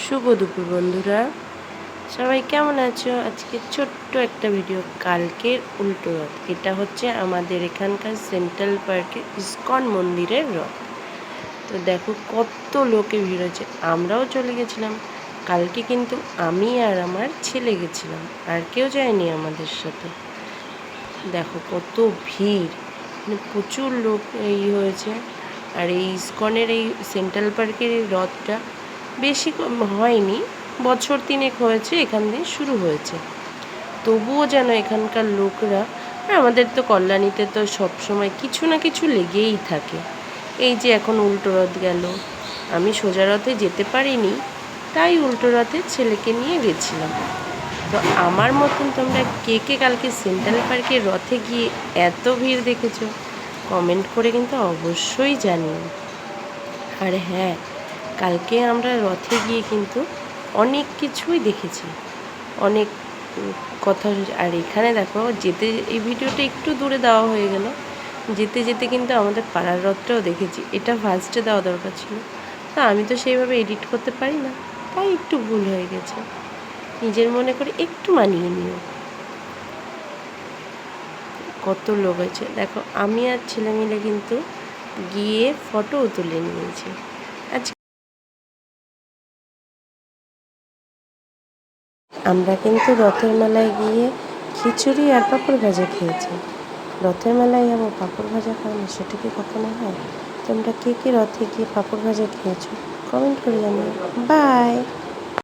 শুভ দুপুর বন্ধুরা, সবাই কেমন আছো? আজকে ছোট্ট একটা ভিডিও, কালকের উল্টো রথ। এটা হচ্ছে আমাদের এখানকার সেন্ট্রাল পার্কের ইস্কন মন্দিরের রথ। তো দেখো কত লোকে ভিড় হয়েছে। আমরাও চলে গেছিলাম কালকে, কিন্তু আমি আর আমার ছেলে গেছিলাম, আর কেউ যায়নি আমাদের সাথে। দেখো কত ভিড়, মানে প্রচুর লোক হয়েছে। আর এই ইস্কনের এই সেন্ট্রাল পার্কের এই রথটা বেশি হয়নি, বছর 3 হয়েছে এখান দিয়ে শুরু হয়েছে। তবুও যেন এখানকার লোকরা, আমাদের তো কল্যাণীতে তো সবসময় কিছু না কিছু লেগেই থাকে। এই যে এখন উল্টো রথ গেল, আমি সোজা রথে যেতে পারিনি, তাই উল্টো রথে ছেলেকে নিয়ে গেছিলাম। তো আমার মতন তোমরা কে কে কালকে সেন্ট্রাল পার্কের রথে গিয়ে এত ভিড় দেখেছো, কমেন্ট করে কিন্তু অবশ্যই জানিও। আর হ্যাঁ, কালকে আমরা রথে গিয়ে কিন্তু অনেক কিছুই দেখেছি, অনেক কথা। আর এখানে দেখো যেতে, এই ভিডিওটা একটু দূরে দেওয়া হয়ে গেল, যেতে যেতে কিন্তু আমাদের পাড়ার রথটাও দেখেছি। এটা ফার্স্টে দেওয়া দরকার ছিল, তা আমি তো সেইভাবে এডিট করতে পারি না, তাই একটু ভুল হয়ে গেছে। নিজের মনে করে একটু মানিয়ে নিও। কত লোক আছে দেখো, আমি আর ছেলে মিলে কিন্তু গিয়ে ফটোও তুলে নিয়েছি। আমরা কিন্তু রথের মেলায় গিয়ে খিচুড়ি আর পাঁপড় ভাজা খেয়েছি। রথের মেলায় যাবো, পাঁপড় ভাজা খাবো না, সেটা কি কখনো হয়? তোমরা কে কে রথে গিয়ে পাঁপড় ভাজা খেয়েছো, কমেন্ট করে জানিও। বাই।